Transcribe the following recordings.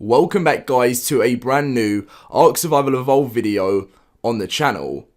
Welcome back guys to a brand new Ark Survival Evolved video on the channel.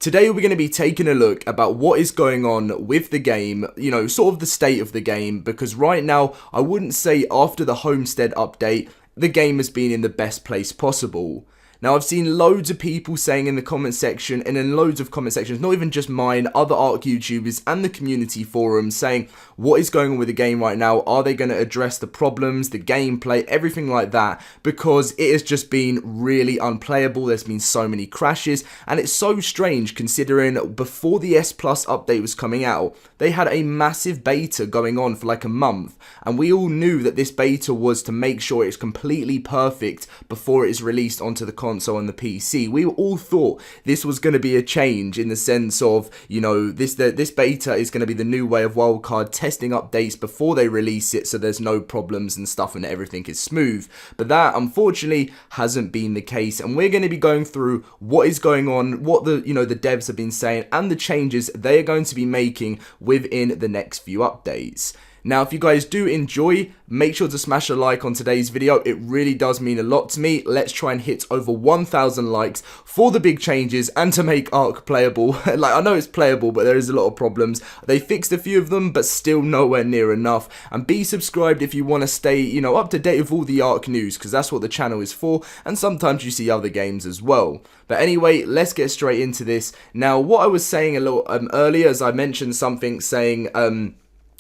Today we're going to be taking a look about what is going on with the game, sort of the state of the game, because right now I wouldn't say after the Homestead update the game has been in the best place possible. Now, I've seen loads of people saying in the comment section, and in loads of comment sections, not even just mine, other Ark YouTubers and the community forums, saying what is going on with the game right now. Are they going to address the problems, the gameplay, everything like that? Because it has just been really unplayable. There's been so many crashes, and it's so strange considering before the S Plus update was coming out, they had a massive beta going on for like a month, and we all knew that this beta was to make sure it's completely perfect before it is released onto the console and the PC. We all thought this was going to be a change in the sense of, this beta is going to be the new way of wildcard testing updates before they release it, so there's no problems and stuff and everything is smooth. But that unfortunately hasn't been the case, and we're going to be going through what is going on, what the devs have been saying, and the changes they are going to be making within the next few updates. Now, if you guys do enjoy, make sure to smash a like on today's video. It really does mean a lot to me. Let's try and hit over 1,000 likes for the big changes and to make Ark playable. I know it's playable, but there is a lot of problems. They fixed a few of them, but still nowhere near enough. And be subscribed if you want to stay, up to date with all the Ark news, because that's what the channel is for. And sometimes you see other games as well. But anyway, let's get straight into this. Now, what I was saying a little earlier, as I mentioned something saying,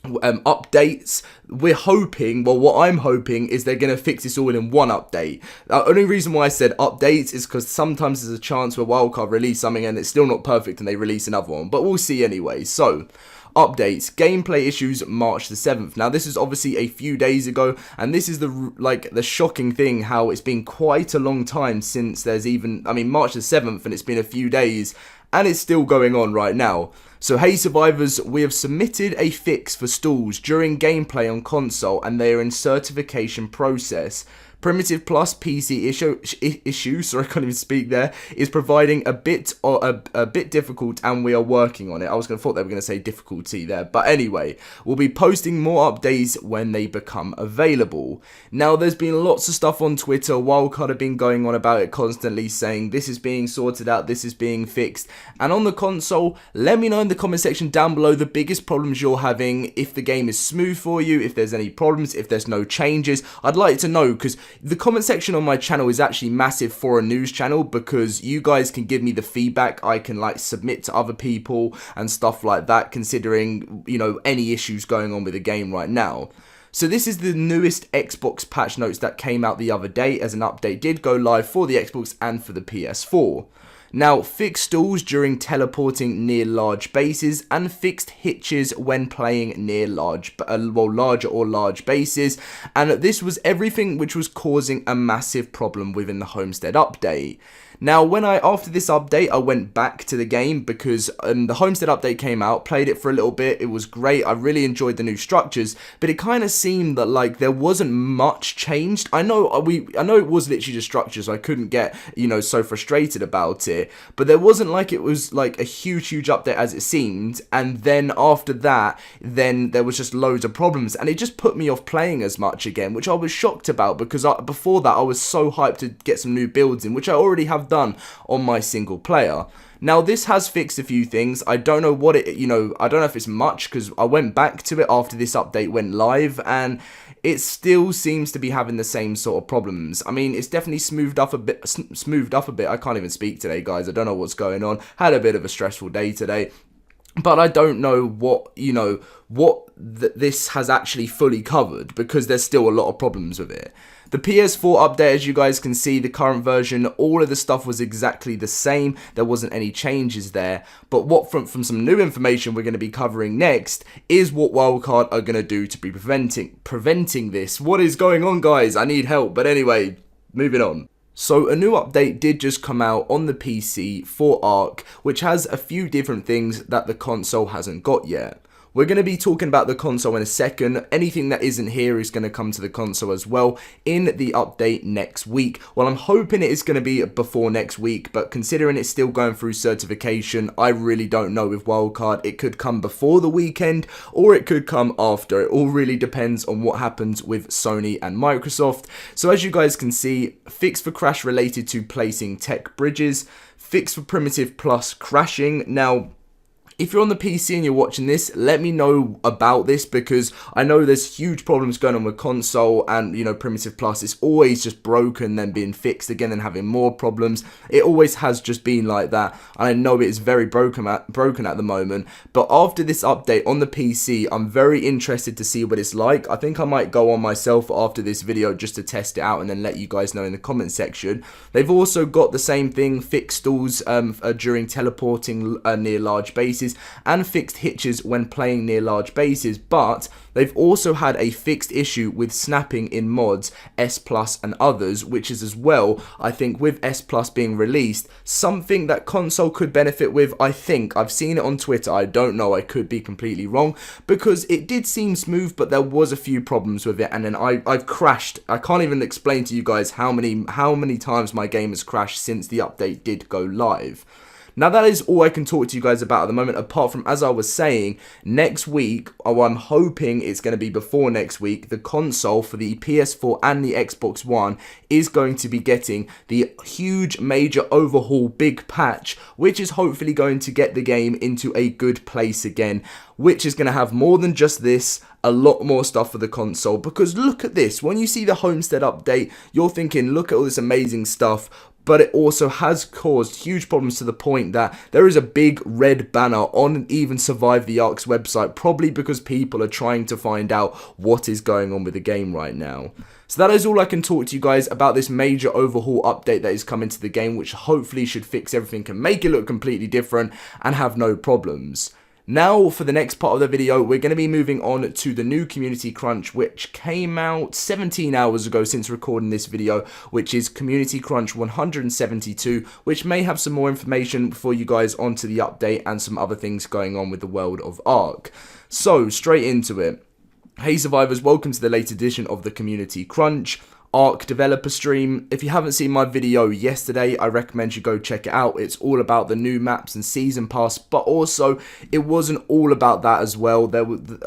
updates, we're hoping, well, what I'm hoping is they're going to fix this all in one update. The only reason why I said updates is because sometimes there's a chance where wildcard release something and it's still not perfect and they release another one, but we'll see anyway. So, updates, gameplay issues, March the 7th. Now, this is obviously a few days ago, and this is the shocking thing, how it's been quite a long time since there's even, March the 7th, and it's been a few days, and it's still going on right now. So, hey survivors, we have submitted a fix for stalls during gameplay on console, and they are in certification process. Primitive Plus PC issue, sorry, I can't even speak there, is providing a bit difficult, and we are working on it. I thought they were going to say difficulty there, but anyway, we'll be posting more updates when they become available. Now, there's been lots of stuff on Twitter. Wildcard have been going on about it constantly, saying this is being sorted out, this is being fixed. And on the console, let me know in the comment section down below the biggest problems you're having, if the game is smooth for you, if there's any problems, if there's no changes. I'd like to know, because the comment section on my channel is actually massive for a news channel, because you guys can give me the feedback. I can submit to other people and stuff like that, considering, any issues going on with the game right now. So this is the newest Xbox patch notes that came out the other day, as an update did go live for the Xbox and for the PS4. Now, fixed stalls during teleporting near large bases, and fixed hitches when playing near larger or large bases, and this was everything which was causing a massive problem within the Homestead update. Now, after this update, I went back to the game, because the Homestead update came out, played it for a little bit, it was great, I really enjoyed the new structures, but it kind of seemed that, there wasn't much changed. I know it was literally just structures, so I couldn't get, so frustrated about it, but there wasn't it was, a huge update as it seemed, and then after that, then there was just loads of problems, and it just put me off playing as much again, which I was shocked about, because before that, I was so hyped to get some new builds in, which I already have done on my single player. Now, this has fixed a few things. I don't know what I don't know if it's much, because I went back to it after this update went live, and it still seems to be having the same sort of problems. it's definitely smoothed up a bit. I can't even speak today, guys. I don't know what's going on. Had a bit of a stressful day today. But I don't know what, this has actually fully covered, because there's still a lot of problems with it. The PS4 update, as you guys can see, the current version, all of the stuff was exactly the same. There wasn't any changes there. But what from some new information we're going to be covering next is what wildcard are going to do to be preventing this. What is going on, guys? I need help. But anyway, moving on. So a new update did just come out on the PC for Ark, which has a few different things that the console hasn't got yet. We're going to be talking about the console in a second. Anything that isn't here is going to come to the console as well in the update next week. Well, I'm hoping it is going to be before next week, but considering it's still going through certification, I really don't know with wildcard. It could come before the weekend or it could come after. It all really depends on what happens with Sony and Microsoft. So as you guys can see, fix for crash related to placing tech bridges, fix for primitive plus crashing. Now, if you're on the PC and you're watching this, let me know about this, because I know there's huge problems going on with console and, you know, Primitive Plus. It's always just broken, then being fixed again and having more problems. It always has just been like that. And I know it is very broken at the moment. But after this update on the PC, I'm very interested to see what it's like. I think I might go on myself after this video just to test it out and then let you guys know in the comment section. They've also got the same thing, fixed stalls during teleporting near large bases, and fixed hitches when playing near large bases, but they've also had a fixed issue with snapping in mods, S Plus and others, which is as well, I think, with S Plus being released, something that console could benefit with. I think, I've seen it on Twitter, I don't know, I could be completely wrong, because it did seem smooth, but there was a few problems with it, and then I've crashed. I can't even explain to you guys how many times my game has crashed since the update did go live. Now, that is all I can talk to you guys about at the moment, apart from, as I was saying, next week, or I'm hoping it's going to be before next week, the console for the PS4 and the Xbox One is going to be getting the huge major overhaul big patch, which is hopefully going to get the game into a good place again, which is going to have more than just this, a lot more stuff for the console. Because look at this, when you see the Homestead update, you're thinking, look at all this amazing stuff, but it also has caused huge problems to the point that there is a big red banner on even Survive the Ark's website, probably because people are trying to find out what is going on with the game right now. So that is all I can talk to you guys about this major overhaul update that is coming to the game, which hopefully should fix everything and make it look completely different and have no problems. Now, for the next part of the video, we're going to be moving on to the new Community Crunch, which came out 17 hours ago since recording this video, which is Community Crunch 172, which may have some more information for you guys onto the update and some other things going on with the world of Ark. So, straight into it. Hey survivors, welcome to the latest edition of the Community Crunch Ark developer stream. If you haven't seen my video yesterday, I recommend you go check it out. It's all about the new maps and season pass, but also it wasn't all about that as well.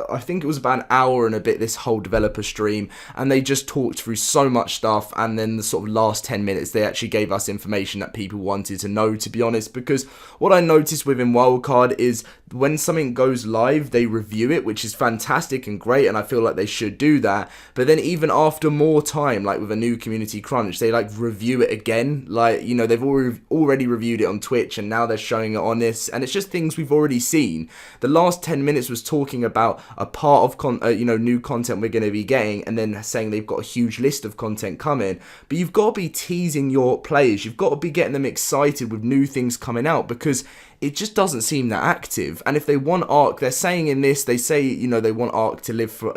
I think it was about an hour and a bit, this whole developer stream, and they just talked through so much stuff, and then the sort of last 10 minutes they actually gave us information that people wanted to know, to be honest, because what I noticed within Wildcard is when something goes live, they review it, which is fantastic and great, and I feel like they should do that. But then even after more time, like with a new Community Crunch, they like review it again. Like, you know, they've already reviewed it on Twitch, and now they're showing it on this, and it's just things we've already seen. The last 10 minutes was talking about a part of new content we're going to be getting, and then saying they've got a huge list of content coming. But you've got to be teasing your players, you've got to be getting them excited with new things coming out, because it just doesn't seem that active. And if they want Ark, they're saying in this, they say, you know, they want Ark to live for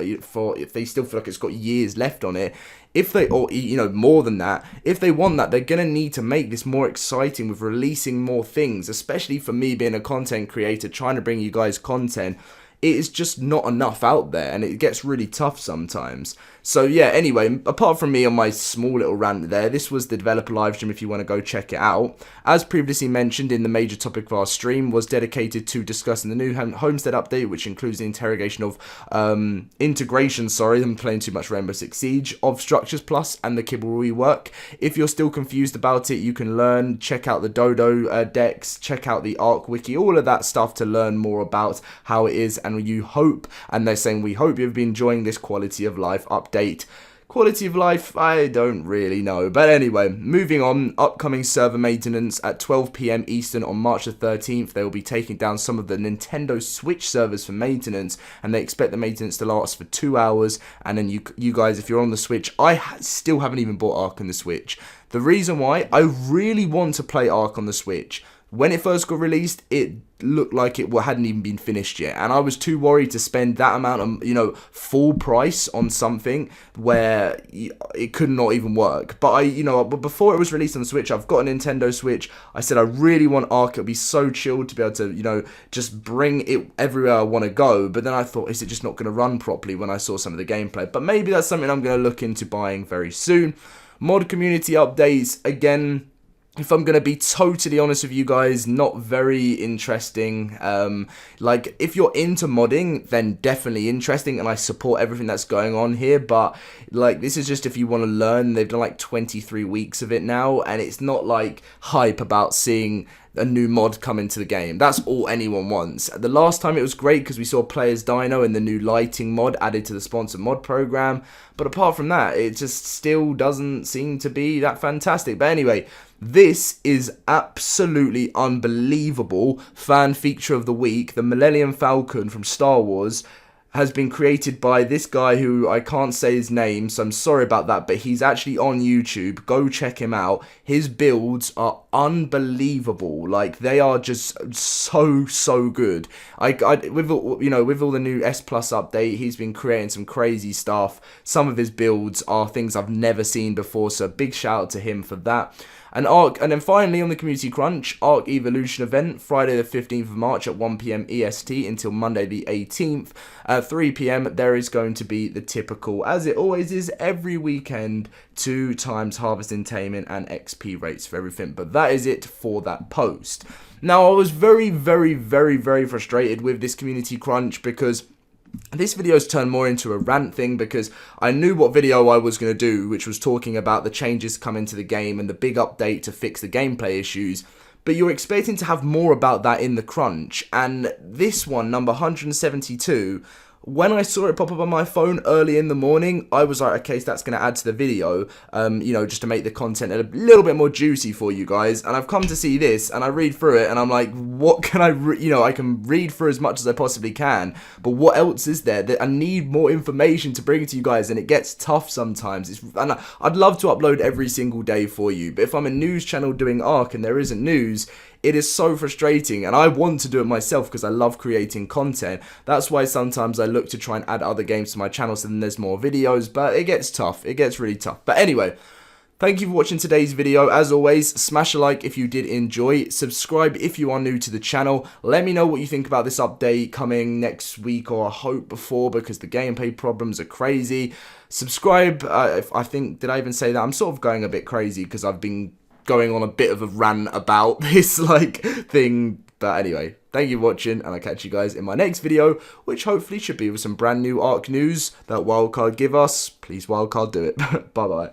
if they still feel like it's got years left on it. If they, or, you know, more than that, if they want that, they're going to need to make this more exciting with releasing more things, especially for me being a content creator, trying to bring you guys content. It is just not enough out there, and it gets really tough sometimes. So yeah, anyway, apart from me on my small little rant there, this was the developer live stream if you want to go check it out. As previously mentioned, in the major topic of our stream was dedicated to discussing the new Homestead update, which includes the integration of I'm playing too much Rainbow Six Siege, of Structures Plus and the Kibble rework. If you're still confused about it, you can learn, check out the Dodo decks, check out the Ark wiki, all of that stuff to learn more about how it is, and you hope, and they're saying we hope you've been enjoying this quality of life update. Quality of life, I don't really know. But anyway, moving on, upcoming server maintenance at 12 PM Eastern on March the 13th. They will be taking down some of the Nintendo Switch servers for maintenance, and they expect the maintenance to last for 2 hours. And then you guys, if you're on the Switch, I still haven't even bought Ark on the Switch. The reason why, I really want to play Ark on the Switch. when it first got released, it looked like it hadn't even been finished yet, and I was too worried to spend that amount of, you know, full price on something where it could not even work. But but before it was released on the Switch, I've got a Nintendo Switch. I said I really want Ark. It'll be so chilled to be able to, you know, just bring it everywhere I want to go. But then I thought, is it just not going to run properly when I saw some of the gameplay? But maybe that's something I'm going to look into buying very soon. Mod community updates, again, if I'm going to be totally honest with you guys, not very interesting. Like, if you're into modding, then definitely interesting, and I support everything that's going on here, but, like, this is just if you want to learn. They've done, like, 23 weeks of it now, and it's not, like, hype about seeing a new mod come into the game. That's all anyone wants. The last time it was great because we saw Players Dino and the new lighting mod added to the sponsored mod program, but apart from that, it just still doesn't seem to be that fantastic. But anyway, this is absolutely unbelievable. Fan feature of the week, the Millennium Falcon from Star Wars, has been created by this guy who I can't say his name, so I'm sorry about that, but he's actually on YouTube. Go check him out. His builds are unbelievable. Like, they are just so good. With all the new S Plus update, he's been creating some crazy stuff. Some of his builds are things I've never seen before, so big shout out to him for that. And then finally on the Community Crunch, Ark Evolution event, Friday the 15th of March at 1 PM EST until Monday the 18th. At 3 PM, there is going to be the typical, as it always is every weekend, 2 times harvest attainment and XP rates for everything. But that is it for that post. Now, I was very frustrated with this Community Crunch because this video's turned more into a rant thing, because I knew what video I was going to do, which was talking about the changes coming to the game and the big update to fix the gameplay issues. But you're expecting to have more about that in the crunch, and this one, number 172, when I saw it pop up on my phone early in the morning, I was like, okay, so that's going to add to the video, just to make the content a little bit more juicy for you guys. And I've come to see this, and I read through it, and I'm like, what can I can read through as much as I possibly can, but what else is there? That I need more information to bring to you guys, and it gets tough sometimes. And I'd love to upload every single day for you, but if I'm a news channel doing Ark and there isn't news, it is so frustrating, and I want to do it myself because I love creating content. That's why sometimes I look to try and add other games to my channel so then there's more videos, but it gets tough. It gets really tough. But anyway, thank you for watching today's video. As always, smash a like if you did enjoy. Subscribe if you are new to the channel. Let me know what you think about this update coming next week, or I hope before, because the gameplay problems are crazy. Subscribe. I think, did I even say that? I'm sort of going a bit crazy because I've been going on a bit of a rant about this thing, but anyway, thank you for watching, and I'll catch you guys in my next video, which hopefully should be with some brand new Ark news that wildcard give us. Please wildcard, do it. Bye bye.